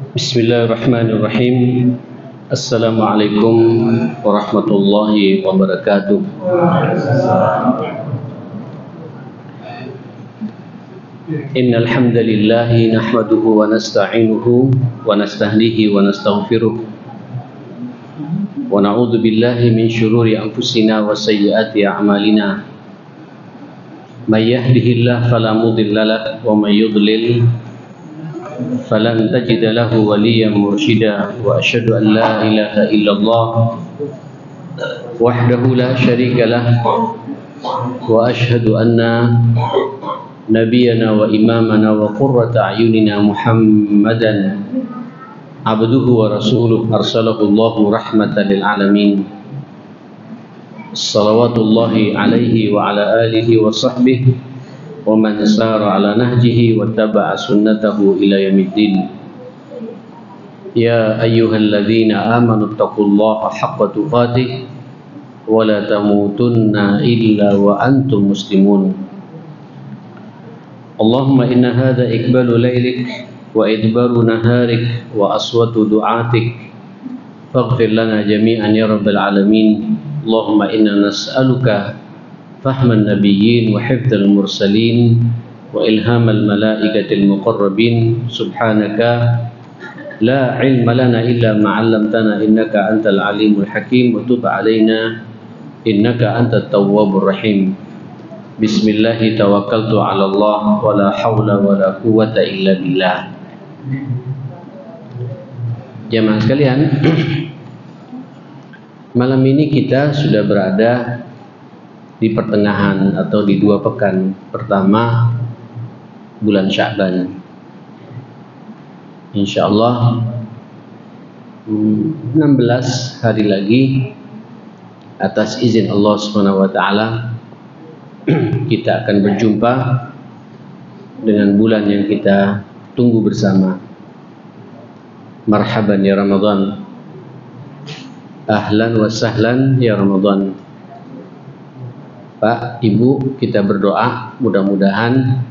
Bismillahirrahmanirrahim. Assalamualaikum warahmatullahi wabarakatuh. Innal hamdalillah nahmaduhu wa nasta'inuhu wa nastahdihi wa nastaghfiruh wa na'udzu billahi min shururi anfusina wa sayyiati a'malina. May yahdihillahu fala mudilla lahu wa may yudlil falan tajida lahu waliyan mursyida wa asyhadu an la ilaha illallah wahdahu la syarika lah wa asyhadu anna nabiyana wa imamana wa qurrata a'yunina Muhammadan abduhu wa rasuluh arsalahu Allahu rahmatan lil alamin. Salawatullahi alaihi wa ala alihi wa sahbihi wa man sara ala nahjihi wa taba'a sunnatahu ila yaumiddin. Ya ayyuhalladzina amanu taqullaha haqqa tuqatih wa la tamutunna illa wa antum muslimun. Allahumma inna hadha iqbalu laylik wa idbaru naharik wa aswatu du'atik faghfir lana jami'an ya rabbal alamin. Allahumma inna nas'aluka fahman nabiyyin wa hifdzal mursalin wa ilhamal malaikatil muqarrabin. Subhanaka la ilma lana illa ma 'allamtana innaka antal alimul hakim wa tub 'alaina innaka antat tawwabur rahim. Bismillahi tawakkaltu 'ala Allah wa la haula wa la quwwata illa billah. Jamaah sekalian, malam ini kita sudah berada di pertengahan atau di 2 pekan pertama bulan Sya'ban. Insyaallah 16 hari lagi atas izin Allah Subhanahu wa taala kita akan berjumpa dengan bulan yang kita tunggu bersama. Marhaban ya Ramadan. Ahlan wa sahlan ya Ramadan. Pak, Ibu, kita berdoa mudah-mudahan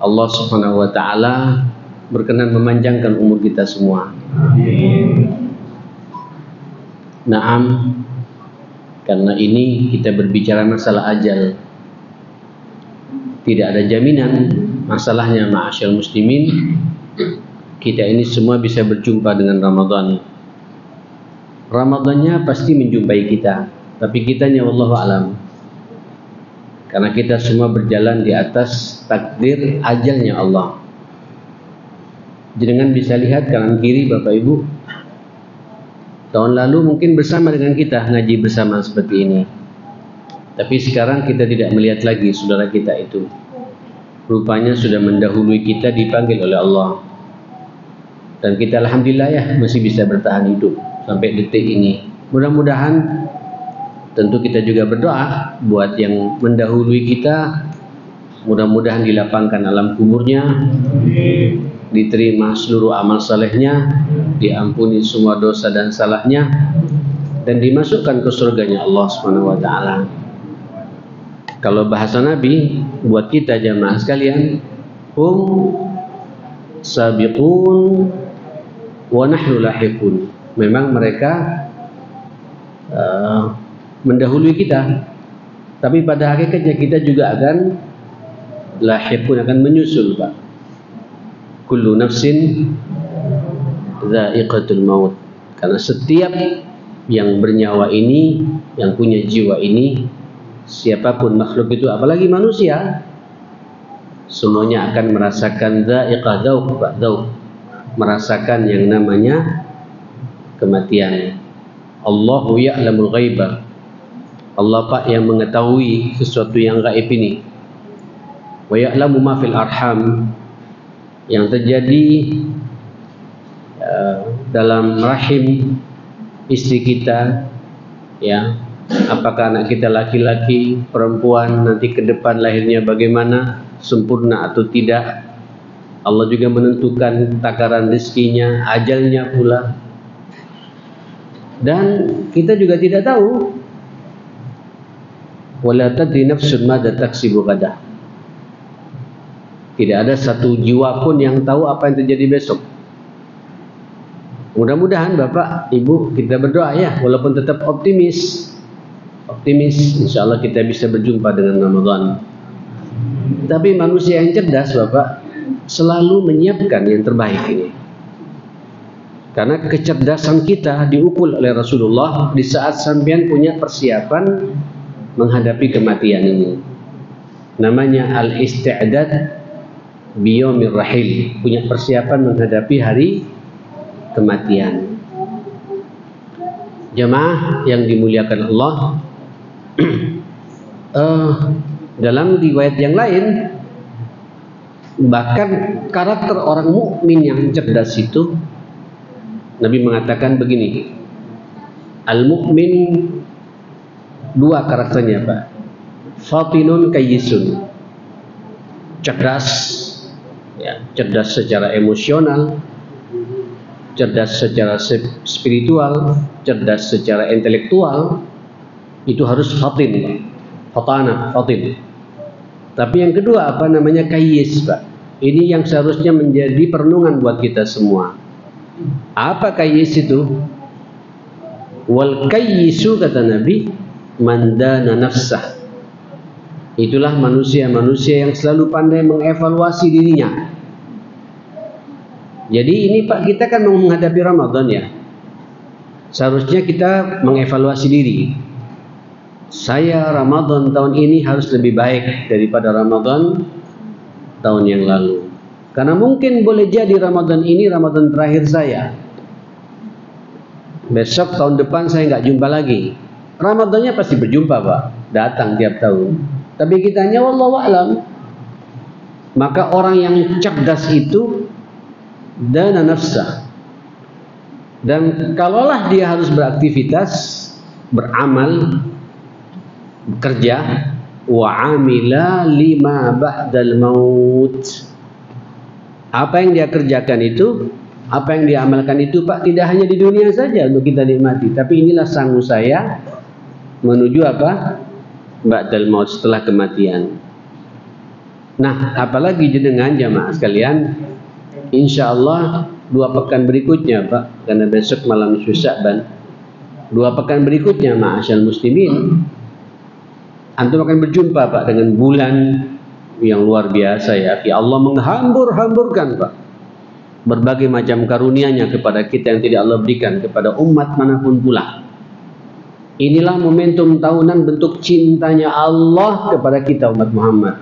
Allah Subhanahu wa taala berkenan memanjangkan umur kita semua. Amin. Naam, karena ini kita berbicara masalah ajal. Tidak ada jaminan masalahnya ma'asyal muslimin. Kita ini semua bisa berjumpa dengan Ramadan. Ramadannya pasti menjumpai kita, tapi kitanya wallahu alam. Karena kita semua berjalan di atas takdir ajalnya Allah. Jangan bisa lihat kanan kiri Bapak Ibu. Tahun lalu mungkin bersama dengan kita ngaji bersama seperti ini. Tapi sekarang kita tidak melihat lagi saudara kita itu. Rupanya sudah mendahului kita, dipanggil oleh Allah. Dan kita alhamdulillah ya masih bisa bertahan hidup sampai detik ini. Mudah-mudahan tentu kita juga berdoa buat yang mendahului kita, mudah-mudahan dilapangkan alam kuburnya, diterima seluruh amal salehnya, diampuni semua dosa dan salahnya, dan dimasukkan ke surganya Allah Subhanahu wa taala. Kalau bahasa Nabi buat kita jamaah sekalian, sabiqun wa nahnu lahiqun. Memang mereka mendahului kita, tapi pada hakikatnya kita juga akan lahiqun, akan menyusul Pak. Kullu nafsin dha'iqatul maut. Karena setiap yang bernyawa ini, yang punya jiwa ini, siapapun makhluk itu, apalagi manusia, semuanya akan merasakan dha'iqah, dzauq, merasakan yang namanya kematian. Allahu ya'lamul ghaibah. Allah Pak yang mengetahui sesuatu yang gaib ini. Wa ya'lamu ma fil arham, yang terjadi dalam rahim istri kita, ya, apakah anak kita laki-laki, perempuan, nanti ke depan lahirnya bagaimana, sempurna atau tidak. Allah juga menentukan takaran rezekinya, ajalnya pula. Dan kita juga tidak tahu. Wala tadri nafsun madza taksibu ghadan. Tidak ada satu jiwa pun yang tahu apa yang terjadi besok. Mudah-mudahan Bapak, Ibu, kita berdoa ya, walaupun tetap optimis, insya Allah kita bisa berjumpa dengan Ramadan. Tapi manusia yang cerdas Bapak selalu menyiapkan yang terbaik ini. Karena kecerdasan kita diukur oleh Rasulullah di saat sampean punya persiapan menghadapi kematian ini. Namanya al-isti'dad biyomir rahil, punya persiapan menghadapi hari kematian. Jamaah yang dimuliakan Allah, dalam riwayat yang lain, bahkan karakter orang mukmin yang cerdas itu, Nabi mengatakan begini, al-mu'min dua karakternya Pak, fatinun kayyisun, cerdas, ya, cerdas secara emosional, cerdas secara spiritual, cerdas secara intelektual, itu harus fatin, fatin. Tapi yang kedua apa namanya, kayyis Pak. Ini yang seharusnya menjadi perenungan buat kita semua. Apa kayyis itu? Wal kayyisu, kata Nabi, mandana nafsah. Itulah manusia-manusia yang selalu pandai mengevaluasi dirinya. Jadi ini Pak, kita kan mau menghadapi Ramadan ya. Seharusnya kita mengevaluasi diri. Saya Ramadan tahun ini harus lebih baik daripada Ramadan tahun yang lalu. Karena mungkin boleh jadi Ramadan ini Ramadan terakhir saya. Besok tahun depan saya nggak jumpa lagi. Ramadannya pasti berjumpa Pak, datang tiap tahun. Tapi kita hanya wallahu a'lam. Maka orang yang cerdas itu dana nafsah. Dan kalaulah dia harus beraktivitas, beramal, bekerja, wa amila lima ba'dal maut. Apa yang dia kerjakan itu, apa yang dia amalkan itu Pak, tidak hanya di dunia saja untuk kita nikmati, tapi inilah sanggup saya menuju apa? Ba'dal maut, setelah kematian. Nah, apalagi jenengan jamaah sekalian, insya Allah 2 pekan berikutnya Pak, karena besok malam Sya'ban, 2 pekan berikutnya ma'asyal muslimin, antum akan berjumpa Pak dengan bulan yang luar biasa ya. Allah menghambur-hamburkan Pak berbagai macam karunia-Nya kepada kita yang tidak Allah berikan kepada umat manapun pula. Inilah momentum tahunan bentuk cintanya Allah kepada kita umat Muhammad.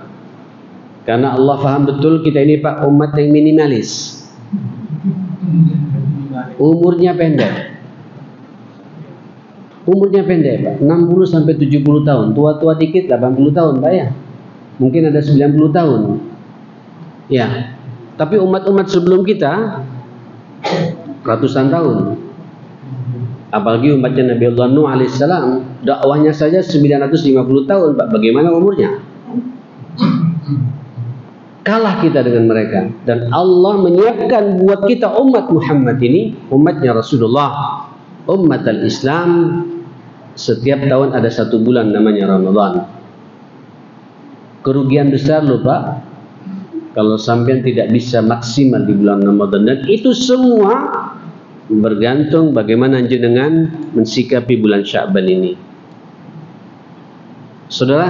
Karena Allah faham betul kita ini Pak umat yang minimalis. Umurnya pendek. Umurnya pendek Pak, 60 sampai 70 tahun. Tua-tua dikit 80 tahun Pak ya. Mungkin ada 90 tahun. Ya. Tapi umat-umat sebelum kita ratusan tahun. Apalagi umatnya Nabi Allah Nuh alaihissalam, dakwahnya saja 950 tahun Pak. Bagaimana umurnya? Kalah kita dengan mereka. Dan Allah menyiapkan buat kita umat Muhammad ini, umatnya Rasulullah, umat al-Islam, setiap tahun ada 1 bulan namanya Ramadan. Kerugian besar loh Pak kalau sampean tidak bisa maksimal di bulan Ramadan. Dan itu semua bergantung bagaimana jenengan mensikapi bulan Sya'ban ini. Saudara,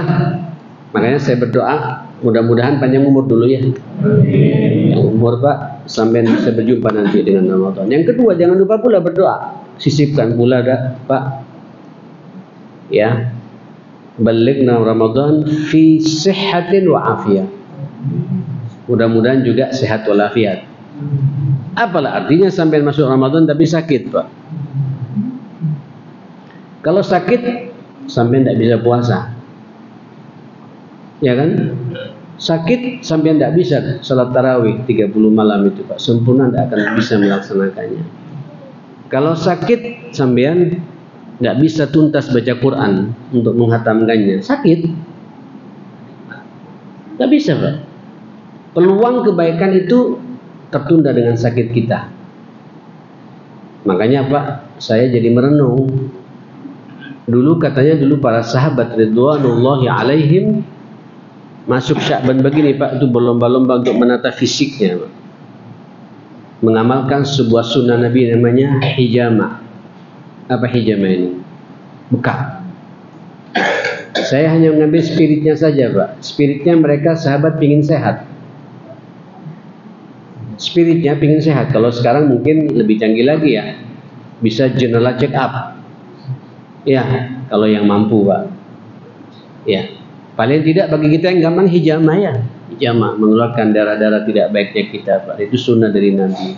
makanya saya berdoa mudah-mudahan panjang umur dulu ya. Yang umur Pak, sampean bisa berjumpa nanti dengan Ramadan. Yang kedua, jangan lupa pula berdoa. Sisipkan pula Pak, ya, balighna Ramadan fi sihhatin wa afiyah. Mudah-mudahan juga sehat walafiat. Apalah artinya sampai masuk Ramadan tapi sakit Pak. Kalau sakit sampai tidak bisa puasa, ya kan? Sakit sampai tidak bisa salat tarawih 30 malam itu Pak, sempurna tidak akan bisa melaksanakannya. Kalau sakit sampean nggak bisa tuntas baca Quran untuk menghatamkannya, sakit, nggak bisa Pak. Peluang kebaikan itu tertunda dengan sakit kita. Makanya Pak, saya jadi merenung. Dulu katanya para sahabat ridwanullahi alaihim masuk Sya'ban begini Pak, itu berlomba-lomba untuk menata fisiknya Pak. mengamalkan sebuah sunnah Nabi namanya hijama. Apa hijama ini? Bekam. Saya hanya mengambil spiritnya saja, Pak. Spiritnya mereka sahabat pingin sehat. Spiritnya pingin sehat. Kalau sekarang mungkin lebih canggih lagi ya. Bisa general check up. Ya, kalau yang mampu, Pak. Ya. Paling tidak bagi kita yang gampang hijama ya. Hijama, mengeluarkan darah-darah tidak baiknya kita, Pak. Itu sunnah dari Nabi.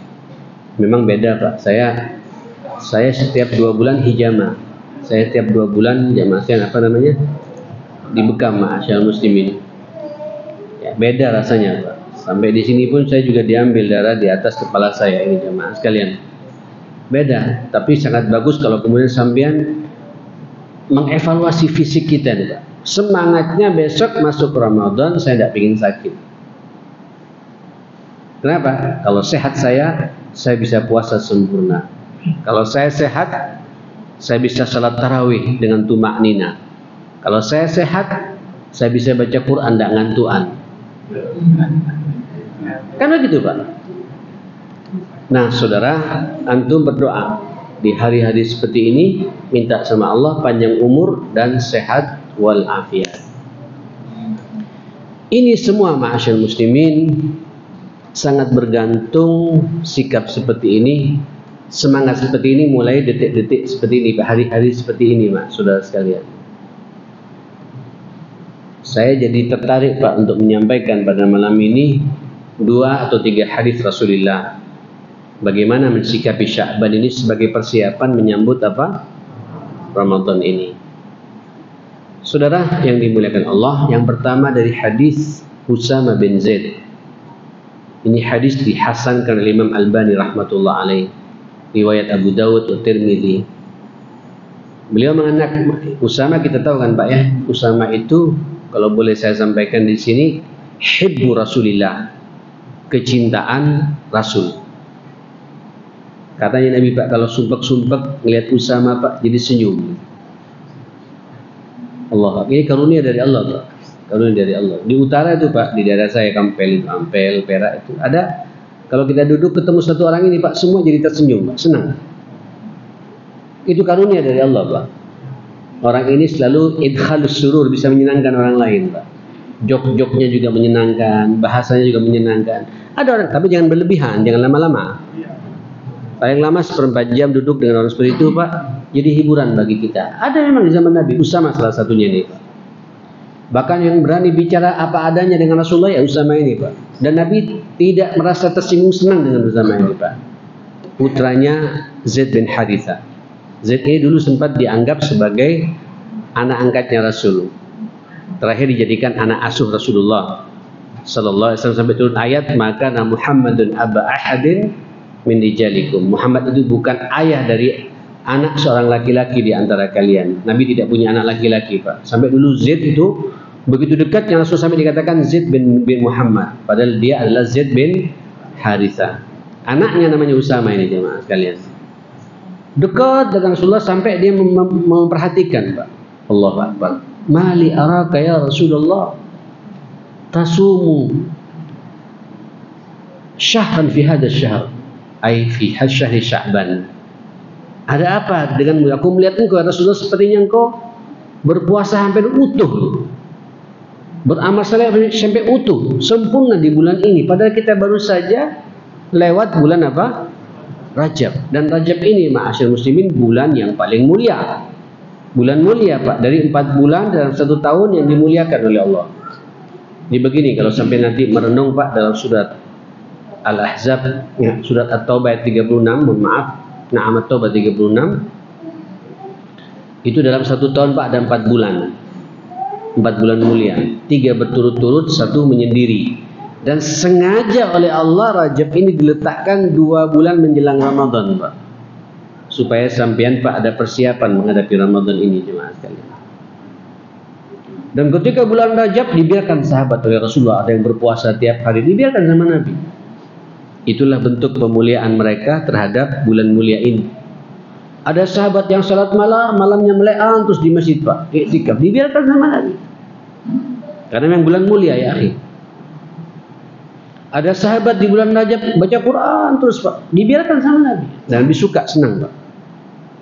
Memang beda, Pak. Saya setiap 2 bulan hijama. Saya setiap 2 bulan jamaah apa namanya? Dibekam ma'asyal muslimin. Ya, beda rasanya, Pak. Sampai di sini pun saya juga diambil darah di atas kepala saya ini jamaah sekalian. Beda, tapi sangat bagus kalau kemudian sampean mengevaluasi fisik kita nih, Pak. Semangatnya besok masuk Ramadan saya tidak ingin sakit. Kenapa? Kalau sehat saya bisa puasa sempurna. Kalau saya sehat, saya bisa salat tarawih dengan tumak nina. Kalau saya sehat, saya bisa baca Quran tidak ngantuan. Kan begitu, Pak. Nah, saudara, antum berdoa di hari-hari seperti ini, minta sama Allah panjang umur dan sehat wal afiat. Ini semua ma'asyal muslimin sangat bergantung sikap seperti ini, semangat seperti ini mulai detik-detik seperti ini, hari-hari seperti ini, Mak, saudara sekalian. Saya jadi tertarik, Pak, untuk menyampaikan pada malam ini 2 atau 3 hadis Rasulullah. Bagaimana mensikapi Sya'ban ini sebagai persiapan menyambut apa? Ramadan ini. Saudara yang dimuliakan Allah, yang pertama dari hadis Usama bin Zaid. Ini hadis dihasankan oleh Imam Albani rahmatullah alaih. Riwayat Abu Dawud dan Tirmidzi. Beliau mengenai Usama, kita tahu kan, Pak ya, Usama itu kalau boleh saya sampaikan di sini, hibbu Rasulillah, kecintaan Rasul. Katanya Nabi, Pak, kalau sumpek-sumpek ngelihat Usama, Pak, jadi senyum. Allah, ini karunia dari Allah, Pak. Karunia dari Allah. Di utara itu, Pak, di daerah saya Kampel, Perak itu ada. Kalau kita duduk ketemu satu orang ini, Pak, semua jadi tersenyum, Pak, senang. Itu karunia dari Allah, Pak. Orang ini selalu idkhalus surur, bisa menyenangkan orang lain, Pak. Jok-joknya juga menyenangkan, bahasanya juga menyenangkan. Ada orang, tapi jangan berlebihan, jangan lama-lama. Paling lama 1/4 jam duduk dengan orang seperti itu, Pak, jadi hiburan bagi kita. Ada memang di zaman Nabi, Usama salah satunya ini, Pak. Bahkan yang berani bicara apa adanya dengan Rasulullah ya Usama ini, Pak. Dan Nabi tidak merasa tersinggung, senang dengan Usama ini, Pak. Putranya Zaid bin Haritha. Zaid ini dulu sempat dianggap sebagai anak angkatnya Rasul. Terakhir dijadikan anak asuh Rasulullah sallallahu alaihi wasallam sampai turun ayat, maka Muhammadun aba ahadin min rijalikum. Muhammad itu bukan ayah dari anak seorang laki-laki di antara kalian. Nabi tidak punya anak laki-laki, Pak. Sampai dulu Zaid itu begitu dekatnya Rasul sampai dikatakan Zaid bin Muhammad, padahal dia adalah Zaid bin Haritha. Anaknya namanya Usama ini, jemaah sekalian. Dekat dengan Rasulullah sampai dia memperhatikan, Pak. Allahu Akbar. Mali araka ya Rasulullah tasumu syahran fi hadha syahr, ay fi syahri Sya'ban. Ada apa dengan aku melihat engkau Rasulullah, sepertinya engkau berpuasa hampir utuh, beramal saleh sampai utuh, sempurna di bulan ini, padahal kita baru saja lewat bulan apa? Rajab. Dan Rajab ini, ma'asyil muslimin, bulan yang paling mulia. Bulan mulia, Pak. Dari 4 bulan dalam 1 tahun yang dimuliakan oleh Allah. Ini begini, kalau sampai nanti merenung, Pak, dalam surat Al-Ahzab, ya, surat At-Taubah ayat 36, mohon maaf, Na'am At-Taubah 36. Itu dalam 1 tahun, Pak, ada 4 bulan. 4 bulan mulia. 3 berturut-turut, 1 menyendiri. Dan sengaja oleh Allah Rajab ini diletakkan 2 bulan menjelang Ramadan, Pak, supaya sampean, Pak, ada persiapan menghadapi Ramadan ini, jemaah sekalian. Dan ketika bulan Rajab dibiarkan sahabat oleh Rasulullah, ada yang berpuasa tiap hari, dibiarkan sama Nabi. Itulah bentuk pemuliaan mereka terhadap bulan mulia ini. Ada sahabat yang salat malam, malamnya meleang terus di masjid, Pak, iktikaf, dibiarkan sama Nabi. Karena memang bulan mulia, ya akhi. Ada sahabat di bulan Rajab baca Quran terus Pak, dibiarkan sama Nabi. Dan Nabi suka, senang Pak.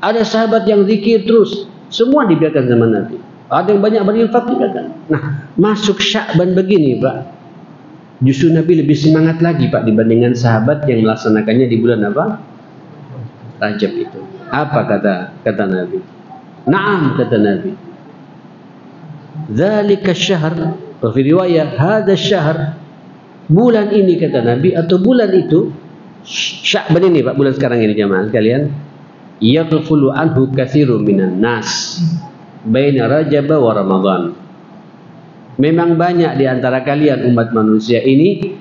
Ada sahabat yang zikir terus, semua dibiarkan sama Nabi. Ada yang banyak berinfak dibiarkan. Nah, masuk Sya'ban begini Pak, justru Nabi lebih semangat lagi Pak dibandingkan sahabat yang melaksanakannya di bulan apa? Rajab itu. Apa kata Nabi? Naam, kata Nabi. Dzalika syahr, fi riwayah hadza syahr, bulan ini kata Nabi, atau bulan itu Sya'ban ini Pak, bulan sekarang ini jemaah sekalian, yaghfulu anhu katsirun minan nas baina Rajab wa Ramadan. Memang banyak di antara kalian umat manusia ini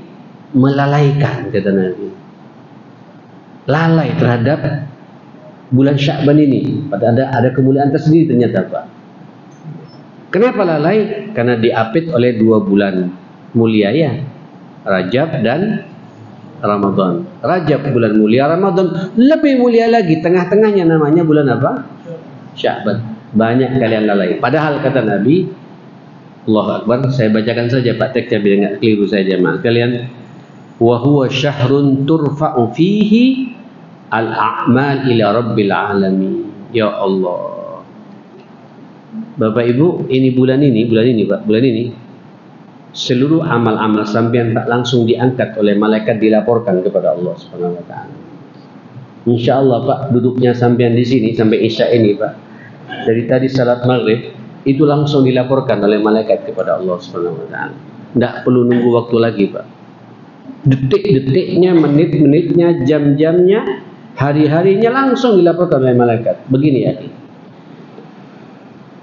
melalaikan, kata Nabi, lalai terhadap bulan Sya'ban ini. Padahal ada kemuliaan tersendiri ternyata Pak. Kenapa lalai? Karena diapit oleh 2 bulan mulia ya, Rajab dan Ramadan. Rajab bulan mulia, Ramadan lebih mulia lagi, tengah-tengahnya namanya bulan apa? Sya'ban. Banyak kalian lalai. Padahal kata Nabi, Allahu Akbar, saya bacakan saja Pak teksnya biar enggak keliru saya jemaah kalian. Wa huwa syahrun turfa'u fihi al-a'mal ila rabbil alamin. Ya Allah. Bapak Ibu, ini bulan ini Pak, bulan ini seluruh amal-amal sampean tak langsung diangkat oleh malaikat, dilaporkan kepada Allah Subhanahu wa taala. Insyaallah Pak, duduknya sampean di sini sampai Isya ini Pak, dari tadi salat maghrib itu langsung dilaporkan oleh malaikat kepada Allah Subhanahu wa taala. Tidak perlu nunggu waktu lagi Pak. Detik-detiknya, menit-menitnya, jam-jamnya, hari-harinya langsung dilaporkan oleh malaikat. Begini ya,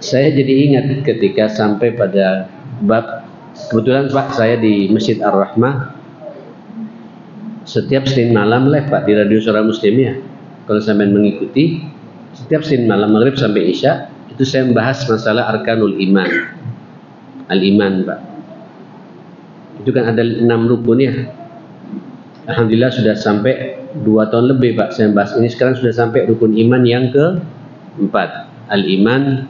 saya jadi ingat ketika sampai pada bab, kebetulan Pak saya di Masjid Ar-Rahmah setiap Senin malam live Pak di Radio Suara Muslim ya. Kalau sampean mengikuti setiap Senin malam maghrib sampai Isya itu saya membahas masalah arkanul iman, al-iman Pak. Itu kan ada 6 rukun ya. Alhamdulillah sudah sampai 2 tahun lebih Pak saya bahas ini. Sekarang sudah sampai rukun iman yang ke-4, al-iman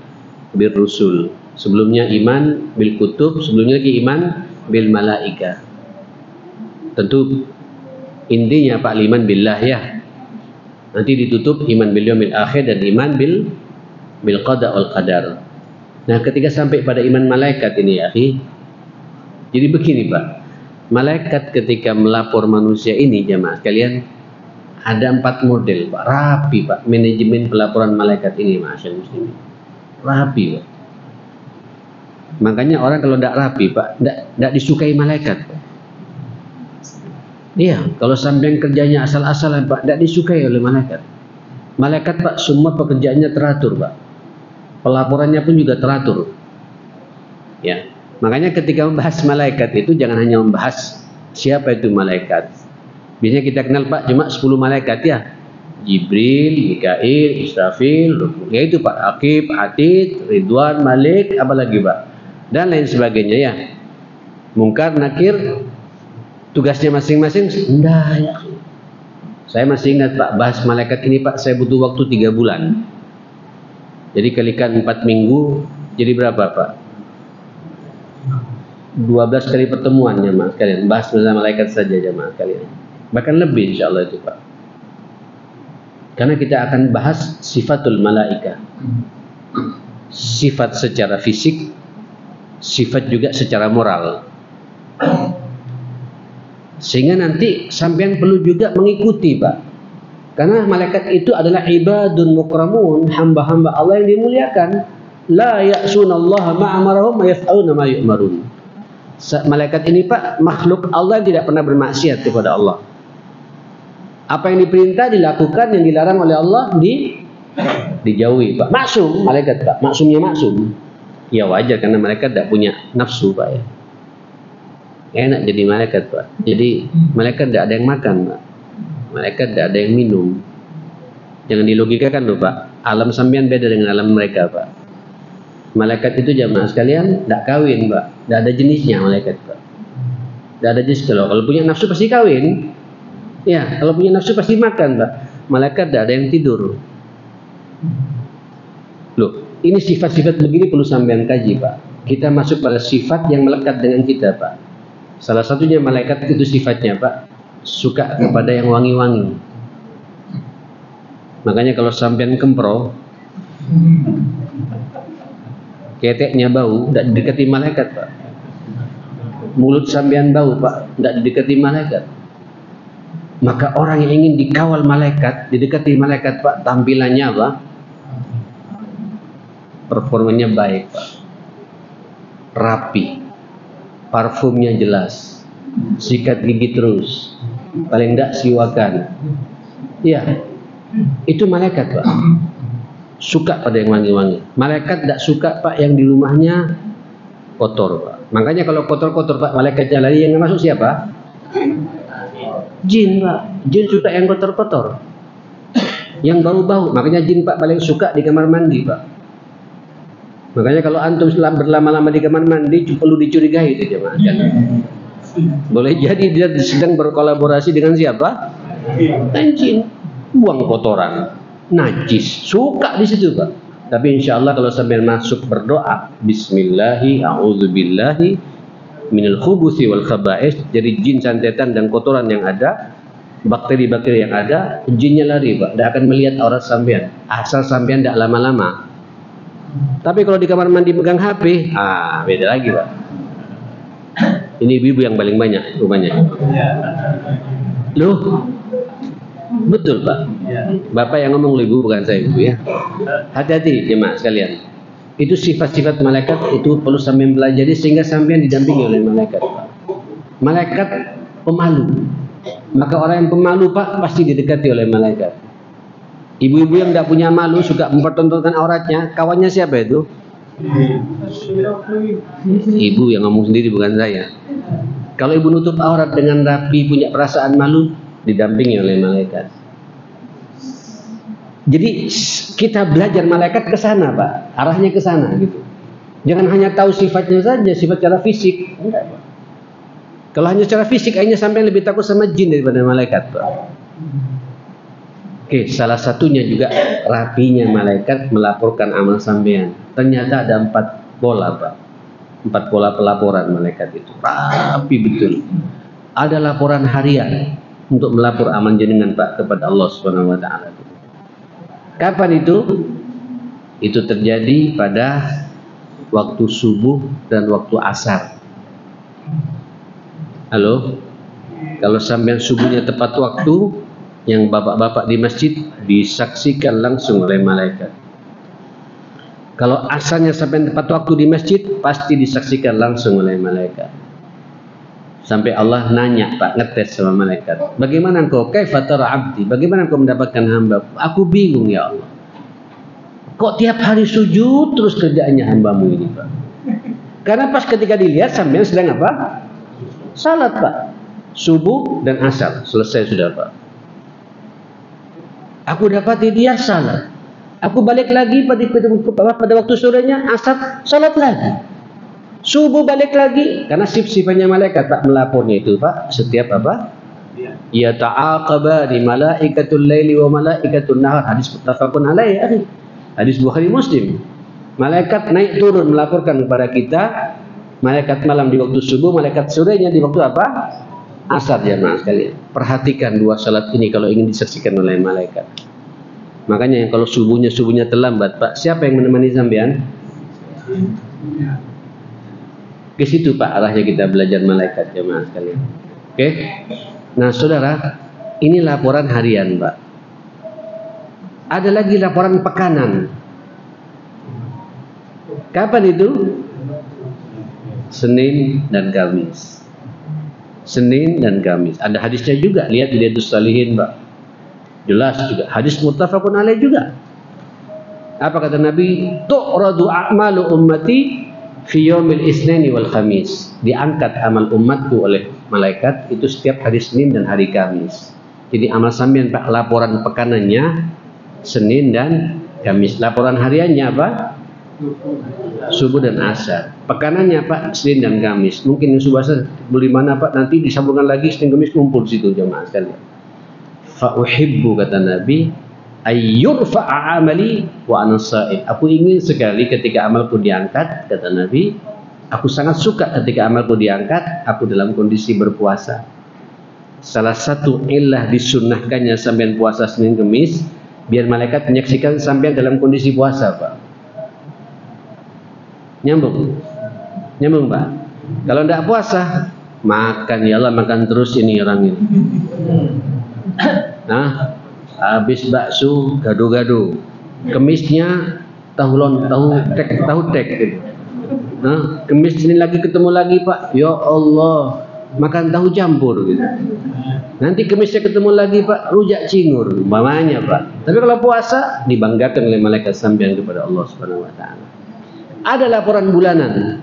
bil rusul. Sebelumnya iman bil kutub, sebelumnya lagi iman bil malaika. Tentu intinya Pak iman billah ya. Nanti ditutup iman bil yaumil akhir dan iman bil qada wal qadar. Nah, ketika sampai pada iman malaikat ini ya, jadi begini Pak. Malaikat ketika melapor manusia ini jemaah sekalian, ada 4 model Pak, rapi Pak manajemen pelaporan malaikat ini masyaallah muslimin. Rapi Pak. Makanya orang kalau tidak rapi Pak, tidak disukai malaikat Pak. Iya, kalau sampai kerjanya asal-asalan Pak, tidak disukai oleh malaikat. Malaikat Pak semua pekerjaannya teratur Pak. Pelaporannya pun juga teratur. Ya, makanya ketika membahas malaikat itu jangan hanya membahas siapa itu malaikat. Biasanya kita kenal Pak cuma 10 malaikat ya. Jibril, Mikail, Israfil, ya itu Pak, Aqib, Atid, Ridwan, Malik, apalagi Pak, dan lain sebagainya ya. Mungkar, Nakir, tugasnya masing-masing. Enggak ya. Saya masih ingat Pak, bahas malaikat ini Pak, saya butuh waktu 3 bulan. Jadi kalikan 4 minggu, jadi berapa Pak? 12 kali pertemuan jemaah sekalian, bahas masalah malaikat saja jemaah sekalian. Bahkan lebih insyaallah itu Pak. Karena kita akan bahas sifatul malaika. Sifat secara fisik, sifat juga secara moral. Sehingga nanti sampean perlu juga mengikuti Pak. Karena malaikat itu adalah ibadun mukramun, hamba-hamba Allah yang dimuliakan. La ya'sunallaha ma'amarahum wa yaf'aluna ma yu'marun. Malaikat ini Pak, makhluk Allah yang tidak pernah bermaksiat kepada Allah. Apa yang diperintah dilakukan, yang dilarang oleh Allah dijauhi Pak. Maksum malaikat Pak, maksumnya maksum. Ya wajar karena malaikat tidak punya nafsu Pak ya. Enak jadi malaikat Pak. Jadi malaikat tidak ada yang makan Pak. Malaikat tidak ada yang minum. Jangan dilogikakan loh Pak. Alam sampean beda dengan alam mereka Pak. Malaikat itu jamaah sekalian tidak kawin Pak. Tidak ada jenisnya malaikat Pak. Tidak ada jenis. Kalau punya nafsu pasti kawin. Ya, kalau punya nafsu pasti makan Pak. Malaikat tidak ada yang tidur. Loh, ini sifat-sifat begini perlu sampean kaji Pak. Kita masuk pada sifat yang melekat dengan kita Pak. Salah satunya malaikat itu sifatnya Pak, suka kepada yang wangi-wangi. Makanya kalau sampean kempro, keteknya bau, tidak didekati malaikat Pak. Mulut sampean bau Pak, tidak didekati malaikat. Maka orang yang ingin dikawal malaikat, didekati malaikat Pak, tampilannya apa? Performanya baik Pak, rapi, parfumnya jelas, sikat gigi terus, paling tidak siwakan. Ya, itu malaikat Pak, suka pada yang wangi-wangi. Malaikat tidak suka Pak yang di rumahnya kotor Pak. Makanya kalau kotor-kotor Pak, malaikatnya lari, yang masuk siapa? Jin Pak. Jin suka yang kotor-kotor, yang bau-bau. Makanya jin Pak paling suka di kamar mandi Pak. Makanya kalau antum berlama-lama di kamar mandi perlu dicurigai itu jemaah. Boleh jadi dia sedang berkolaborasi dengan siapa? Dengan jin. Buang kotoran, najis, suka di situ Pak. Tapi insya Allah kalau sambil masuk berdoa, Bismillahi a'udzubillahi minal khubuthi wal khaba'is, jadi jin, santetan dan kotoran yang ada, bakteri-bakteri yang ada, jinnya lari Pak. Tidak akan melihat aurat sampean, asal sampean tidak lama-lama. Tapi kalau di kamar mandi pegang HP, beda lagi Pak. Ini ibu-ibu yang paling banyak rumahnya. Loh, betul Pak. Bapak yang ngomong ibu, bukan saya ibu ya. Hati-hati jemaah sekalian. Itu sifat-sifat malaikat itu perlu sampai pelajari sehingga sampean didampingi oleh malaikat Pak. Malaikat pemalu. Maka orang yang pemalu Pak pasti didekati oleh malaikat. Ibu-ibu yang tidak punya malu, suka mempertontonkan auratnya, kawannya siapa itu? Ibu yang ngomong sendiri, bukan saya. Kalau ibu nutup aurat dengan rapi, punya perasaan malu, didampingi oleh malaikat. Jadi kita belajar malaikat ke sana Pak, arahnya ke sana gitu. Jangan hanya tahu sifatnya saja, sifat secara fisik. Enggak Pak. Kalau hanya secara fisik, akhirnya sampai lebih takut sama jin daripada malaikat Pak. Oke, salah satunya juga rapinya malaikat melaporkan amal sampean. Ternyata ada 4 pola Pak. 4 pola pelaporan malaikat itu. Rapi betul. Ada laporan harian untuk melapor amal jenengan Pak kepada Allah Subhanahu wa taala. Kapan itu? Itu terjadi pada waktu subuh dan waktu asar. Halo? Kalau sampean subuhnya tepat waktu, yang bapak-bapak di masjid disaksikan langsung oleh malaikat. Kalau asarnya sampai tepat waktu di masjid, pasti disaksikan langsung oleh malaikat. Sampai Allah nanya Pak, ngetes sama malaikat, bagaimana engkau? Kaifa tara abdi? Bagaimana engkau mendapatkan hamba? Aku bingung ya Allah. Kok tiap hari sujud terus kerjaannya hambamu ini Pak? Karena pas ketika dilihat sampean sedang apa? Salat Pak. Subuh dan asar selesai sudah Pak. Aku dapati dia salat. Aku balik lagi pada waktu sorenya, asar salat lagi. Subuh balik lagi, karena sifatnya malaikat Pak melapornya itu Pak setiap apa? Ya ta'aqaba di malaikatul laili wa malaikatul nahar. Hadis muttafaqun alaihi. Hadis Bukhari Muslim. Malaikat naik turun melaporkan kepada kita. Malaikat malam di waktu subuh, malaikat sorenya di waktu apa? Asar jemaah sekalian. Perhatikan 2 salat ini kalau ingin disaksikan oleh malaikat. Makanya yang kalau subuhnya terlambat Pak, siapa yang menemani sampean? Ke situ Pak arahnya kita belajar malaikat jemaah sekalian. Oke? Nah saudara, ini laporan harian Pak. Ada lagi laporan pekanan. Kapan itu? Senin dan Kamis. Senin dan Kamis. Ada hadisnya juga. Lihat di Riyadhus Shalihin Pak. Jelas juga. Hadis muttafaqun alaih juga. Apa kata Nabi? Tu'radu a'malu ummati fi yaumil isnani wal khamis. Diangkat amal umatku oleh malaikat itu setiap hari Senin dan hari Kamis. Jadi amal sampean Pak, laporan pekanannya Senin dan Kamis. Laporan hariannya apa? Subuh dan asar. Pekanannya Pak Senin dan Kamis. Mungkin yang subuh asar beli mana Pak, nanti disambungkan lagi Senin Kamis kumpul situ jemaah sekalian. Fa uhibbu kata Nabi ayyurfa'a amali wa ana sha'im. Aku ingin sekali ketika amalku diangkat kata Nabi, Aku sangat suka ketika amalku diangkat, aku dalam kondisi berpuasa. Salah satu illah disunnahkannya sampean puasa Senin Kemis, biar malaikat menyaksikan sampean dalam kondisi puasa, Pak. Nyambung? Nyambung, Pak? Kalau tidak puasa, makan, ya Allah, makan terus ini orang ini. Nah, habis bakso, gado-gado. Kemisnya tahu tek gitu. Nah, kemis ini lagi ketemu lagi, Pak. Ya Allah, makan tahu campur gitu. Nanti kemisnya ketemu lagi, Pak, rujak cingur, umpamanya, Pak. Tapi kalau puasa dibanggakan oleh malaikat sampean kepada Allah Subhanahu wa taala. Ada laporan bulanan.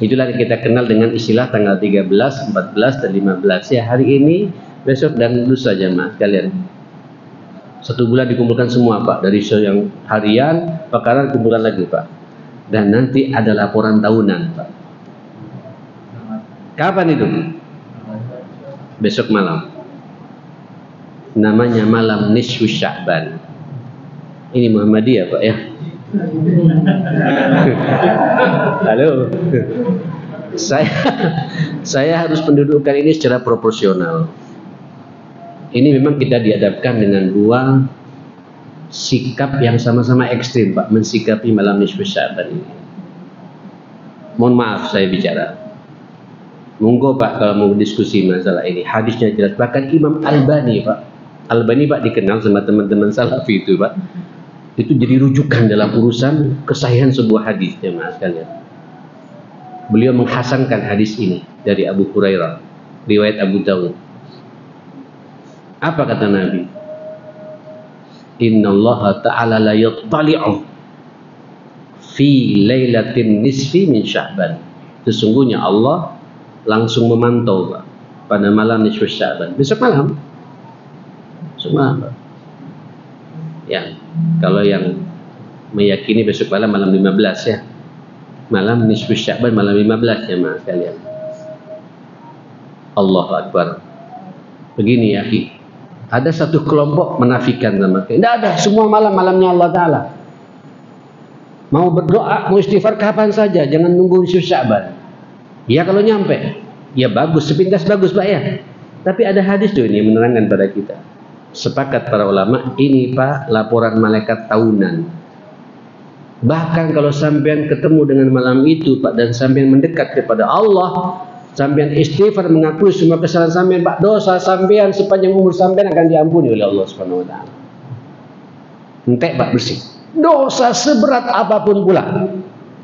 Itulah yang kita kenal dengan istilah tanggal 13, 14 dan 15 ya, hari ini, besok dan lusa jemaah sekalian. 1 bulan dikumpulkan semua, Pak, dari yang harian, pekaran kumpulkan lagi, Pak. Dan nanti ada laporan tahunan, Pak. Kapan itu? Besok malam. Namanya malam nisfu Sya'ban. Ini Muhammadiyah, Pak, ya. Halo. Saya harus mendudukkan ini secara proporsional. Ini memang kita dihadapkan dengan dua sikap yang sama-sama ekstrim, Pak, mensikapi malam nisfu Sya'ban ini. Mohon maaf saya bicara. Monggo, Pak, kalau mau diskusi masalah ini. Hadisnya jelas. Bahkan Imam Albani, Pak. Albani, Pak, dikenal sama teman-teman Salafi itu, Pak. Itu jadi rujukan dalam urusan kesahihan sebuah hadis, jemaah sekalian. Beliau menghasankan hadis ini dari Abu Hurairah, riwayat Abu Dawud. Apa kata Nabi? Innallaha ta'ala la yattali'u fi lailatin nisfi min Sya'ban. Sesungguhnya Allah langsung memantau, Pak, pada malam nisfu Sya'ban. Besok malam. Besok malam, Pak. Ya, kalau yang meyakini besok malam 15 ya. Malam nisfu Sya'ban malam 15 ya, Mas sekalian. Allahu Akbar. Begini ya, Ki. Ada satu kelompok menafikan sama kita. Tidak ada, semua malamnya Allah Ta'ala. Mau berdoa, mau istighfar kapan saja, jangan nunggu nisfu Sya'ban. Ya kalau nyampe, ya bagus, sepintas bagus, Pak, ya. Tapi ada hadis tuh ini yang menerangkan pada kita. Sepakat para ulama, ini, Pak, laporan malaikat tahunan. Bahkan kalau sampean ketemu dengan malam itu, Pak, dan sampean mendekat kepada Allah, sampean istighfar, mengakui semua kesalahan sampean, Pak, dosa sampean sepanjang umur sampean akan diampuni oleh Allah Subhanahu wa taala. Entek, Pak, bersih. Dosa seberat apapun pula.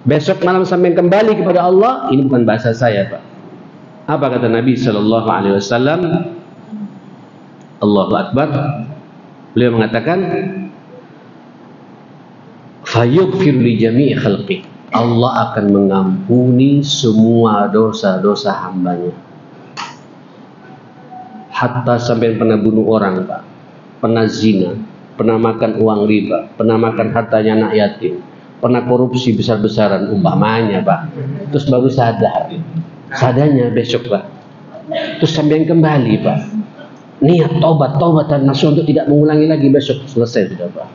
Besok malam sampean kembali kepada Allah, ini bukan bahasa saya, Pak. Apa kata Nabi sallallahu alaihi wasallam? Allahu Akbar. Beliau mengatakan, fayaghfir li jami'i khalqi. Allah akan mengampuni semua dosa-dosa hambanya. Hatta sampai pernah bunuh orang, Pak, pernah zina, pernah makan uang riba, pernah makan hartanya anak yatim, pernah korupsi besar-besaran umpamanya, Pak. Terus baru sadarnya besok, Pak. Terus sampai kembali, Pak. Niat taubatan nasuh untuk tidak mengulangi lagi, besok selesai sudah, Pak.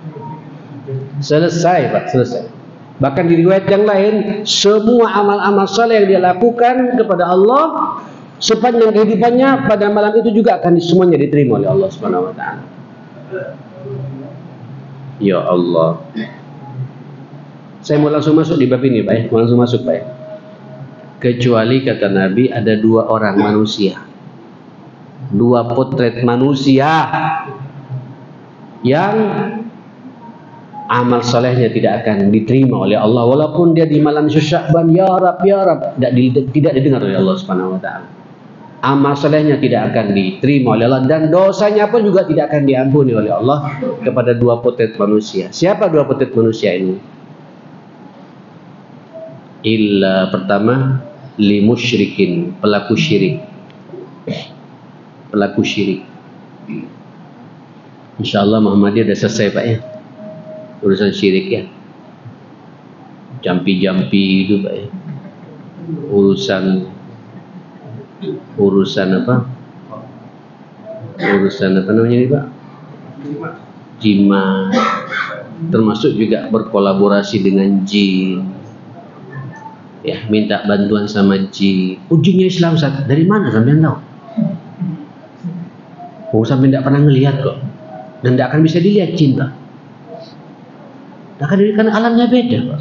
Selesai, Pak, selesai. Bahkan di riwayat yang lain, semua amal-amal saleh yang dia lakukan kepada Allah sepanjang kehidupannya pada malam itu juga akan semuanya diterima oleh Allah Subhanahu wa taala. Ya Allah. Saya mau langsung masuk di bab ini, Pak, ya. Mau langsung masuk, Pak, ya. Kecuali kata Nabi ada dua orang manusia, dua potret manusia yang amal solehnya tidak akan diterima oleh Allah walaupun dia di malam Sya'ban, ya Rab, tidak didengar oleh Allah Subhanahu wa taala. Amal solehnya tidak akan diterima oleh Allah dan dosanya pun juga tidak akan diampuni oleh Allah kepada dua potret manusia. Siapa dua potret manusia ini? Illa, pertama, li musyrikin, pelaku syirik. Pelaku syirik. Insyaallah Muhammadiyah sudah selesai, Pak, ya. Urusan syirik, ya. Jampi-jampi itu, Pak, ya. Urusan apa? Urusan apa namanya ini, Pak? Jima. Termasuk juga berkolaborasi dengan jin. Ya, minta bantuan sama jin. Jinnya Islam, Ustaz. Dari mana sampean tahu? Oh, sampean tidak pernah ngelihat kok. Dan tidak akan bisa dilihat jin, Pak. Karena alamnya beda, Pak.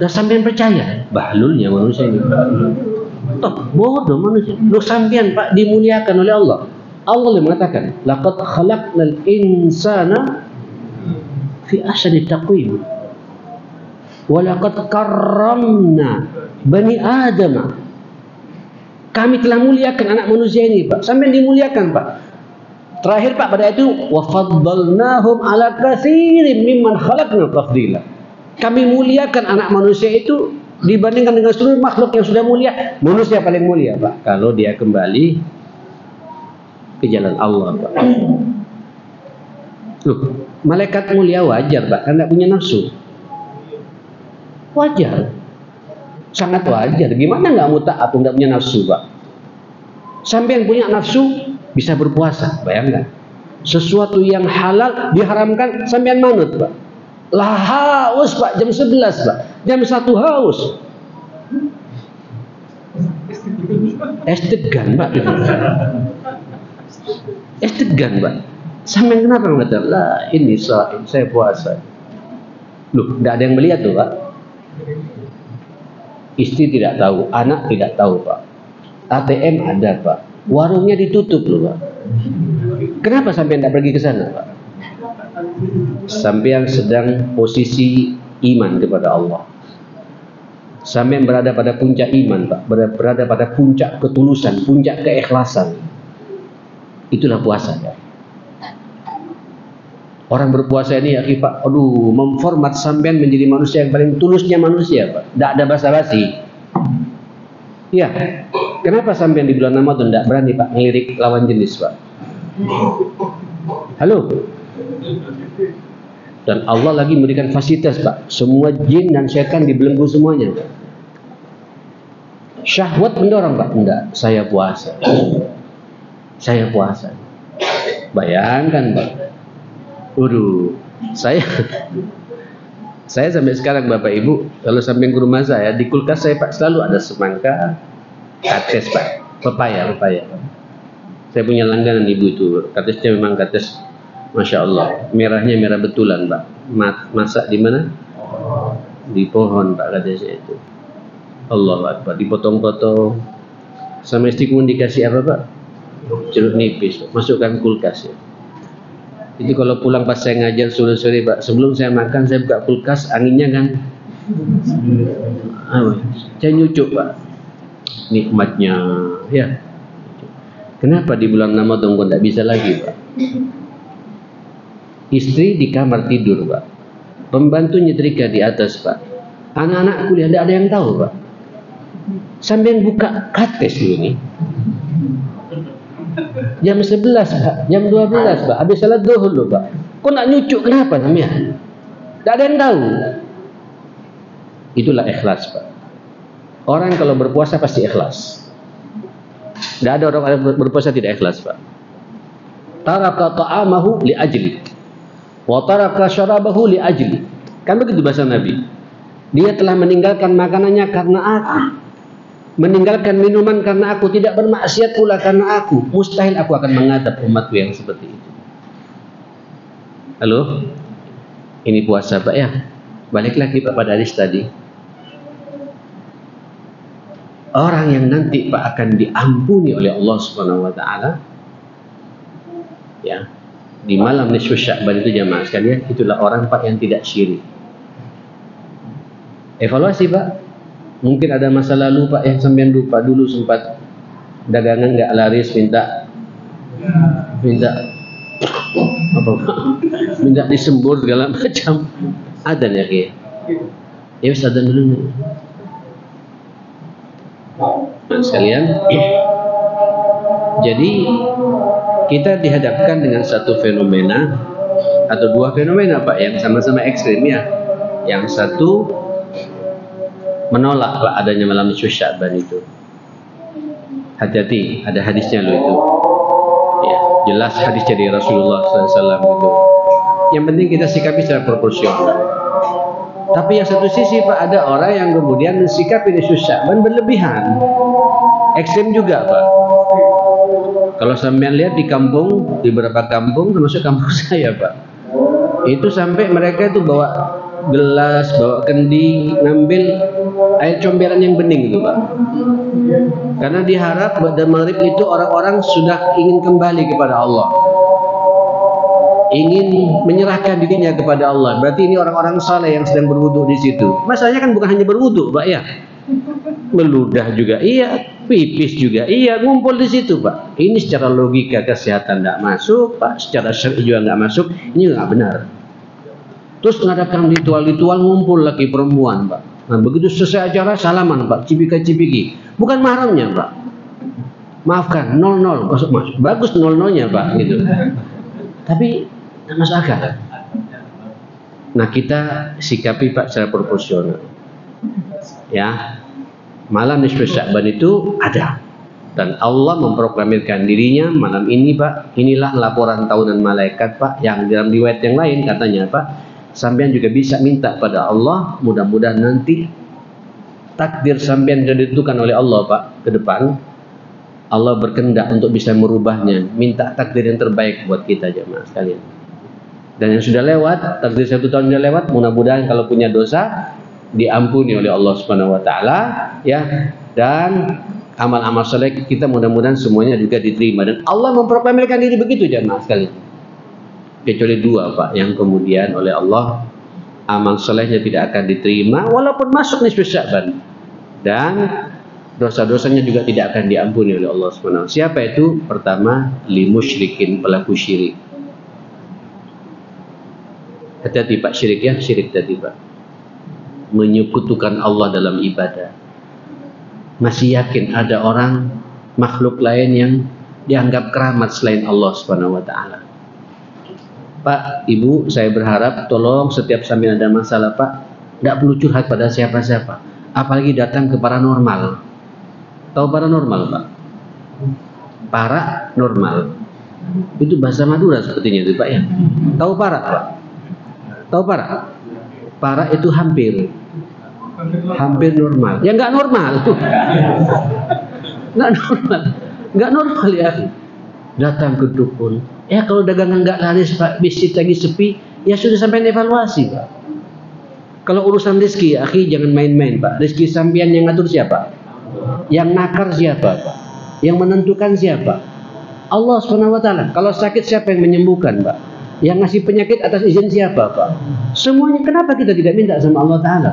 Dan sampean percaya? Bahlulnya manusia ini. Bodoh manusia. Lu sampean, Pak, dimuliakan oleh Allah. Allah yang mengatakan, laqad khalaqnal insana fi ahsani taqwim. Walaqad karramna bani Adam. Kami telah muliakan anak manusia ini, Pak. Sampai dimuliakan, Pak. Terakhir, Pak, pada itu wa faddalnahum ala katsirin mimman khalaqna tafdila. Kami muliakan anak manusia itu dibandingkan dengan seluruh makhluk yang sudah mulia. Manusia paling mulia, Pak, kalau dia kembali ke jalan Allah, Pak. Loh, malaikat mulia wajar, Pak, karena punya nafsu. Wajar, sangat wajar. Gimana nggak mau taat atau nggak punya nafsu, Pak? Sampai yang punya nafsu bisa berpuasa, bayangkan. Sesuatu yang halal diharamkan, sampean manut, Pak. Lah haus, Pak, jam 11, Pak. Jam 1 haus. Estegan, Pak. Estegan, Pak. Sampean kenapa mengatakan, lah ini saya puasa. Loh, tidak ada yang melihat tuh, Pak. Istri tidak tahu, anak tidak tahu, Pak. ATM ada, Pak. Warungnya ditutup loh, Pak. Kenapa sampai tidak pergi ke sana, Pak? Sampai yang sedang posisi iman kepada Allah. Sampai yang berada pada puncak iman, Pak. Berada pada puncak ketulusan, puncak keikhlasan. Itulah puasa, Pak. Orang berpuasa ini ya, Pak, aduh, memformat sampean menjadi manusia yang paling tulusnya manusia, Pak. Tidak ada basa-basi. Ya, kenapa sampean di bulan Ramadan tidak berani, Pak, ngelirik lawan jenis, Pak? Halo. Dan Allah lagi memberikan fasilitas, Pak. Semua jin dan setan dibelenggu semuanya, Pak. Syahwat mendorong, Pak. Enggak, saya puasa. Saya puasa. Bayangkan, Pak. Waduh, saya sampai sekarang, Bapak Ibu, kalau sampai ke rumah saya, di kulkas saya, Pak, selalu ada semangka, kates, Pak, pepaya. Saya punya langganan Ibu itu, katesnya memang kates, Masya Allah, merahnya merah betulan, Pak. Masak di mana? Di pohon, Pak, katesnya itu. Allah Akbar, dipotong-potong. Sama istriku dikasih apa, Pak? Jeruk nipis, masukkan kulkas, ya. Itu kalau pulang pas saya ngajar sore-sore, Pak, sebelum saya makan saya buka kulkas, anginnya kan saya nyucuk, Pak, nikmatnya, ya. Kenapa di bulan Ramadan kok tidak bisa lagi, Pak? Istri di kamar tidur, Pak, pembantu nyetrika di atas, Pak, anak-anak kuliah, tidak ada yang tahu, Pak. Sampai buka kates dulu nih. Jam 11, Pak, jam 12, Pak, habis salat zuhur loh, Pak. Kok nak nyucuk, kenapa namanya? Tidak ada yang tahu. Itulah ikhlas, Pak. Orang kalau berpuasa pasti ikhlas. Tidak ada orang berpuasa tidak ikhlas, Pak. Taraka ta'amahu li ajli wa taraka syarabahu li ajli. Kan begitu bahasa Nabi. Dia telah meninggalkan makanannya karena aku, meninggalkan minuman karena aku, tidak bermaksiat pula karena aku. Mustahil aku akan mengadab umatku yang seperti itu. Halo, ini puasa, Pak, ya. Balik lagi, Pak, pada hadis tadi. Orang yang nanti, Pak, akan diampuni oleh Allah Subhanahu Wa Taala, ya, di malam nisfu Sya'ban itu, jamaah sekalian, itulah orang, Pak, yang tidak syirik. Evaluasi, Pak. Mungkin ada masa lalu, Pak, yang sampean lupa, dulu sempat dagangan nggak laris, minta apa, Pak? Minta disembur segala macam. Adzan ya, Ki? Ya wis, adzan dulu nih. Nah, sekalian, jadi kita dihadapkan dengan satu fenomena atau dua fenomena, Pak, yang sama-sama ekstrim, ya. Yang satu menolak adanya malam nisfu Sya'ban itu. Hati-hati, ada hadisnya loh itu. Ya, jelas hadis dari Rasulullah SAW itu. Yang penting kita sikapi secara proporsional. Tapi yang satu sisi Pak, ada orang yang kemudian mensikapi nisfu Sya'ban berlebihan, ekstrem juga Pak. Kalau sampean lihat di kampung, di beberapa kampung, termasuk kampung saya Pak, itu sampai mereka itu bawa gelas, bawa kendi, ngambil air comberan yang bening itu Pak. Karena diharap pada maghrib itu orang-orang sudah ingin kembali kepada Allah, ingin menyerahkan dirinya kepada Allah. Berarti ini orang-orang saleh yang sedang berwudu di situ. Masalahnya kan bukan hanya berwudu Pak ya, meludah juga iya, pipis juga iya, ngumpul di situ Pak. Ini secara logika kesehatan tidak masuk Pak, secara syar'i juga nggak masuk. Ini nggak benar. Terus mengadakan ritual-ritual, ngumpul lagi perempuan Pak. Nah begitu selesai acara salaman Pak, cipika-cipiki, bukan mahramnya Pak. Maafkan, 00 masuk. Bagus 00-nya Pak gitu. Tapi nggak masuk akal. Nah kita sikapi Pak secara proporsional. Ya, malam nisfu Sya'ban itu ada, dan Allah memproklamirkan dirinya malam ini Pak. Inilah laporan tahunan malaikat Pak, yang dalam riwayat yang lain katanya Pak, sampean juga bisa minta pada Allah, mudah-mudahan nanti takdir sampean sudah ditentukan oleh Allah Pak ke depan. Allah berkehendak untuk bisa merubahnya. Minta takdir yang terbaik buat kita jemaah sekalian. Dan yang sudah lewat, takdir 1 tahun sudah lewat, mudah-mudahan kalau punya dosa diampuni oleh Allah Subhanahu wa taala ya, dan amal-amal saleh kita mudah-mudahan semuanya juga diterima. Dan Allah memproklamirkan diri begitu jemaah sekalian. Kecuali 2 Pak, yang kemudian oleh Allah amal salehnya tidak akan diterima walaupun masuk nisfu Sya'ban, dan dosa-dosanya juga tidak akan diampuni oleh Allah Subhanahu. Siapa itu? Pertama, li musyrikin, pelaku syirik. Hati-hati Pak, syirik ya, syirik tadi Pak, menyekutukan Allah dalam ibadah. Masih yakin ada orang makhluk lain yang dianggap keramat selain Allah Subhanahu wa taala. Pak, Ibu, saya berharap tolong setiap sambil ada masalah Pak, tidak perlu curhat pada siapa-siapa, apalagi datang ke paranormal. Tahu paranormal Pak? Paranormal itu bahasa Madura sepertinya itu Pak ya. Tahu para Pak? Tahu para? Para itu hampir normal. Ya nggak normal tuh. Nggak normal ya. Datang ke dukun. Ya kalau dagangan nggak laris Pak, bisnis lagi sepi, ya sudah sampai evaluasi Pak. Kalau urusan rezeki, akhi jangan main-main Pak. Rezeki sampean yang ngatur siapa? Yang nakar siapa Pak? Yang menentukan siapa? Allah Subhanahu wa taala. Kalau sakit siapa yang menyembuhkan Pak? Yang ngasih penyakit atas izin siapa Pak? Semuanya. Kenapa kita tidak minta sama Allah taala?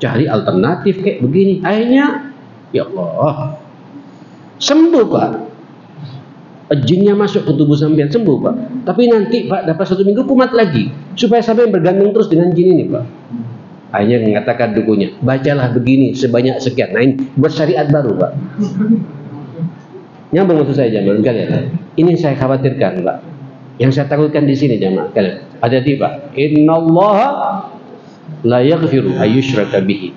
Cari alternatif kayak begini. Akhirnya ya Allah, sembuh Pak. Jinnya masuk ke tubuh sampean, sembuh Pak. Tapi nanti Pak dapat 1 minggu kumat lagi, supaya sampean bergantung terus dengan jin ini Pak. Akhirnya mengatakan dukunya, bacalah begini sebanyak sekian. Nah ini buat syariat baru Pak. Nyambung maksud saya jamaah kalian. Ini yang saya khawatirkan Pak. Yang saya takutkan di sini jamaah kalian. Hati-hati Pak. Innallaha la yaghfiru ayyushraka bihi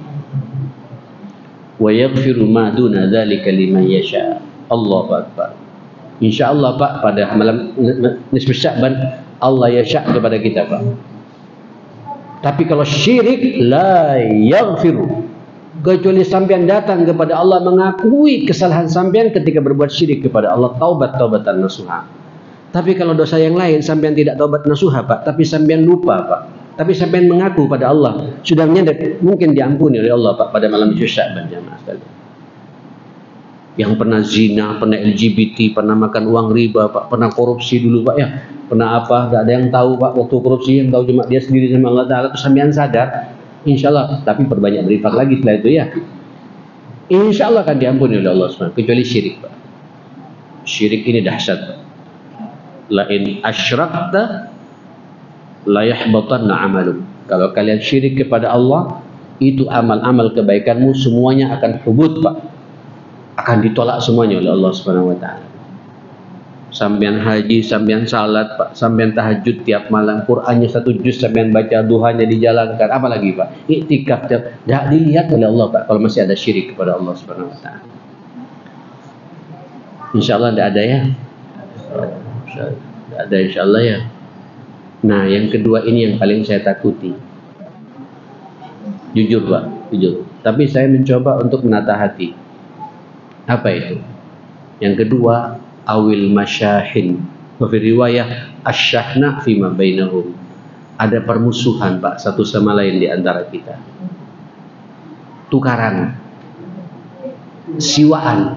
wa yaghfiru ma duna dzalika liman yasha. Allahu akbar. Insyaallah Pak, pada malam nisfu Sya'ban Allah yasha kepada kita Pak. Tapi kalau syirik la yaghfiru, kecuali sampean datang kepada Allah mengakui kesalahan sampean ketika berbuat syirik kepada Allah, taubatan nasuha. Tapi kalau dosa yang lain sampean tidak taubat nasuha Pak, tapi sampean lupa Pak, tapi sampean mengaku pada Allah, sudah nyadar, mungkin diampuni oleh Allah Pak pada malam nisfu Sya'ban jamaah sekalian. Yang pernah zina, pernah LGBT, pernah makan uang riba Pak, pernah korupsi dulu Pak ya, pernah apa, tidak ada yang tahu Pak waktu korupsi, yang tahu cuma dia sendiri sama Allah Ta'ala. Terus sampean sadar, insya Allah, tapi perbanyak berinfak lagi setelah itu ya, insya Allah akan diampuni oleh Allah SWT. Kecuali syirik Pak. Syirik ini dahsyat Pak. La in asyrakta la yahbatanna amaluk. Kalau kalian syirik kepada Allah, itu amal-amal kebaikanmu semuanya akan hubut Pak, akan ditolak semuanya oleh Allah Subhanahu wa taala. Sampean haji, sampean salat Pak, sampean tahajud tiap malam, Qur'annya 1 juz sampean baca, duhanya dijalankan, apalagi Pak? Iktikaf tidak dilihat oleh Allah Pak kalau masih ada syirik kepada Allah Subhanahu wa taala. Insyaallah tidak ada ya. Tidak ada insyaallah ya. Nah, yang kedua ini yang paling saya takuti. Jujur Pak, jujur. Tapi saya mencoba untuk menata hati. Apa itu? Yang kedua, awil masyahin. Wa fi riwayah asyahna fima bainahum. Ada permusuhan Pak satu sama lain di antara kita. Tukaran, siwaan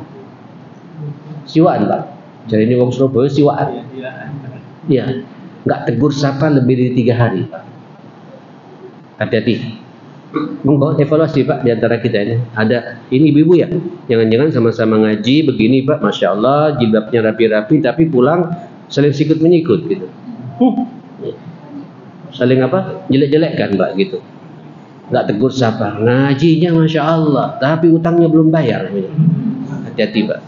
Pak. Jadi ini wong Surabaya siwaan. Iya, nggak tegur sapa lebih dari 3 hari Pak. Hati-hati. Monggo evaluasi Pak di antara kita ini. Ada ini ibu-ibu ya, jangan-jangan sama-sama ngaji begini Pak, masya Allah jilbabnya rapi-rapi tapi pulang saling sikut menyikut gitu. Saling apa? Jelek-jelekkan Pak gitu. Nggak tegur sapa, ngajinya masya Allah tapi utangnya belum bayar. Hati-hati Pak.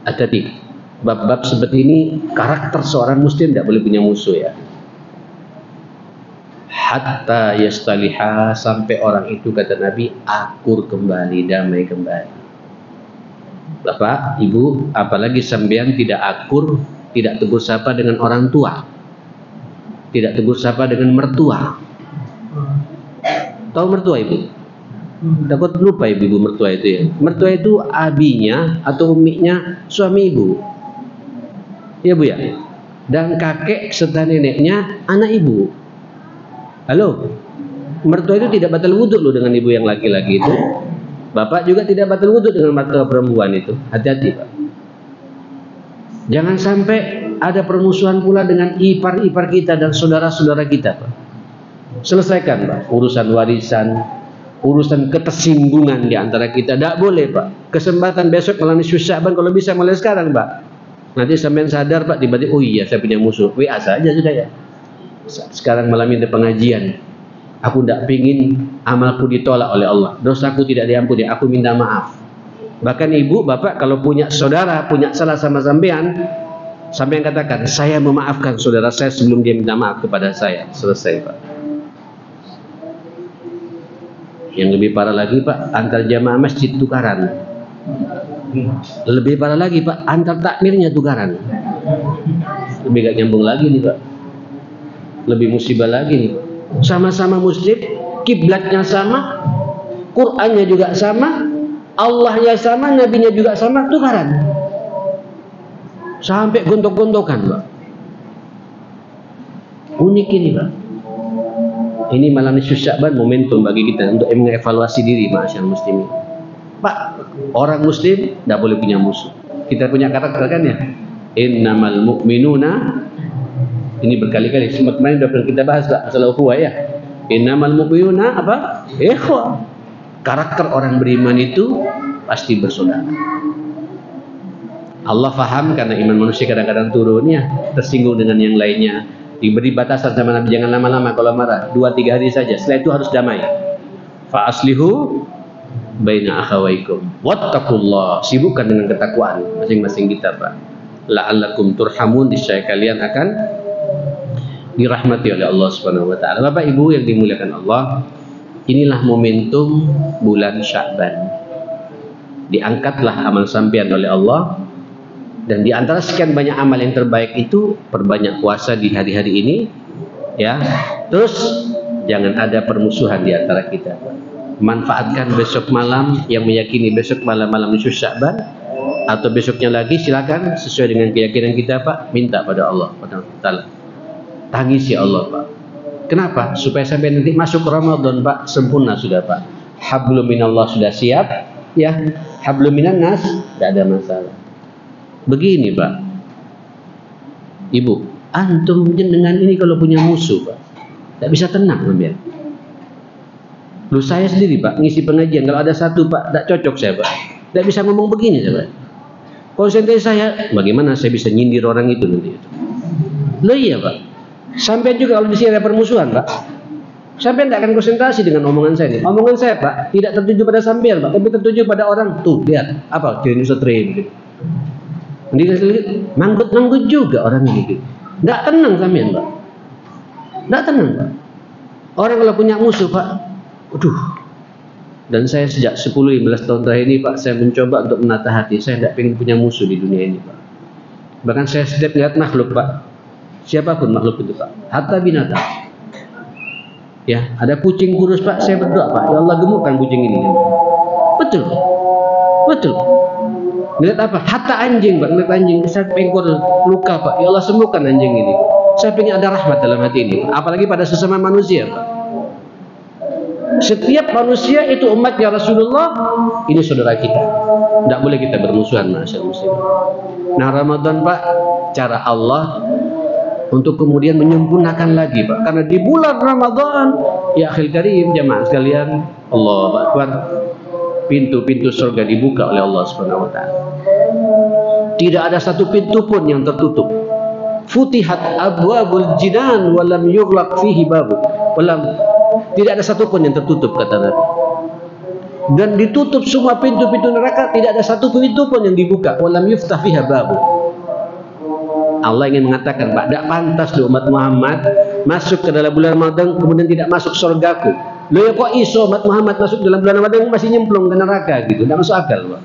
Hati-hati. Bab-bab seperti ini karakter seorang muslim tidak boleh punya musuh ya. Hatta yastaliha, sampai orang itu kata Nabi akur kembali, damai kembali. Bapak, Ibu, apalagi sampean tidak akur, tidak tegur sapa dengan orang tua, tidak tegur sapa dengan mertua. Tahu mertua Ibu? Takut lupa ibu mertua itu ya. Mertua itu abinya atau umiknya suami Ibu. Ya Bu ya. Dan kakek serta neneknya anak Ibu. Halo, mertua itu tidak batal wudhu loh dengan ibu yang laki-laki itu. Bapak juga tidak batal wudhu dengan mertua perempuan itu. Hati-hati Pak. Jangan sampai ada permusuhan pula dengan ipar-ipar kita dan saudara-saudara kita Pak. Selesaikan Pak urusan warisan, urusan ketersinggungan di antara kita. Tidak boleh Pak. Kesempatan besok malam Sya'ban kalau bisa mulai sekarang Pak. Nanti sampean sadar Pak, tiba-tiba oh iya saya punya musuh. WA saja sudah ya. Sekarang malam ini pengajian, aku tidak pingin amalku ditolak oleh Allah, dosaku tidak diampuni, aku minta maaf. Bahkan ibu, bapak kalau punya saudara, punya salah sama sampean katakan, saya memaafkan saudara saya sebelum dia minta maaf kepada saya. Selesai Pak. Yang lebih parah lagi Pak, antar jamaah masjid tukaran. Lebih parah lagi Pak, antar takmirnya tukaran. Lebih gak nyambung lagi nih Pak. Lebih musibah lagi nih. Sama-sama muslim, kiblatnya sama, Qur'annya juga sama, Allahnya sama, nabinya juga sama, tukaran. Sampai gontok-gontokan Pak. Unik ini Pak. Ini malam Sya'ban momentum bagi kita untuk mengevaluasi diri masyaallah muslimin. Pak, orang muslim tidak boleh punya musuh. Kita punya karakter kan ya. Innamal mu'minuna, ini berkali-kali, sempat kemarin sudah pernah kita bahas lah masalah ukhuwah ya. Innamal mu'minuna apa? Ikhwah. Karakter orang beriman itu pasti bersaudara. Allah faham karena iman manusia kadang-kadang turun ya, tersinggung dengan yang lainnya. Diberi batasan sama Nabi, jangan lama-lama kalau marah, 2-3 hari saja. Setelah itu harus damai. Fa aslihu baina akhawaikum wattaqullah. Sibukkan dengan ketakwaan masing-masing kita Pak. La'allakum turhamun, niscaya kalian akan dirahmati oleh Allah Subhanahu wa taala. Bapak Ibu yang dimuliakan Allah, inilah momentum bulan Sya'ban. Diangkatlah amal sampean oleh Allah, dan di antara sekian banyak amal yang terbaik itu perbanyak puasa di hari-hari ini ya. Terus jangan ada permusuhan di antara kita. Manfaatkan besok malam, yang meyakini besok malam nisfu Sya'ban atau besoknya lagi, silakan sesuai dengan keyakinan kita Pak, minta pada Allah Subhanahu wa taala. Tangis ya Allah Pak. Kenapa? Supaya sampai nanti masuk Ramadan Pak, sempurna sudah Pak. Hablum minallah sudah siap ya. Hablum minan nas tidak ada masalah. Begini Pak, Ibu, antum dengan ini kalau punya musuh Pak, tidak bisa tenang Pak. Lu saya sendiri Pak ngisi pengajian, kalau ada satu Pak tidak cocok saya Pak, tidak bisa ngomong begini saya Pak. Konsentrasi saya, bagaimana saya bisa nyindir orang itu nanti itu. Loh iya Pak. Sampai juga kalau di sini ada permusuhan Pak, sampai tidak akan konsentrasi dengan omongan saya. Omongan saya Pak tidak tertuju pada sampean Pak, tapi tertuju pada orang. Tuh lihat apa jadi setrim. Manggut juga orang ini. Tidak tenang sampean Pak. Tidak tenang Pak. Orang kalau punya musuh Pak, aduh. Dan saya sejak 10-15 tahun terakhir ini Pak, saya mencoba untuk menata hati. Saya tidak ingin punya musuh di dunia ini Pak. Bahkan saya setiap melihat makhluk Pak, siapapun makhluk itu Pak, hatta binatang, Ya, ada kucing kurus Pak, saya berdoa Pak, ya Allah gemukkan kucing ini. Betul. Betul. Ngeliat apa? Hatta anjing Pak, ngeliat anjing sampai ekor luka Pak, ya Allah sembuhkan anjing ini. Saya ingin ada rahmat dalam hati ini, apalagi pada sesama manusia Pak. Setiap manusia itu umatnya Rasulullah, ini saudara kita. Tidak boleh kita bermusuhan, masyaallah muslim. Nah, Ramadan Pak, cara Allah untuk kemudian menyempurnakan lagi Pak, karena di bulan Ramadan, ya akhil karim jamaah sekalian, Allahu Akbar, pintu-pintu surga dibuka oleh Allah Subhanahu wa taala. Tidak ada satu pintu pun yang tertutup. Futihat abwabul jinan wa lam yughlaq fihi babu. Tidak ada satu pun yang tertutup, kata Nabi. Dan ditutup semua pintu-pintu neraka, tidak ada satu pintu pun yang dibuka. Wa lam yuftah fiha babu. Allah ingin mengatakan, Pak, tidak pantas di umat Muhammad masuk ke dalam bulan Ramadan kemudian tidak masuk surgaku. Loh ya kok iso umat Muhammad masuk dalam bulan Ramadan masih nyemplung ke neraka gitu? Tidak masuk akal, Pak.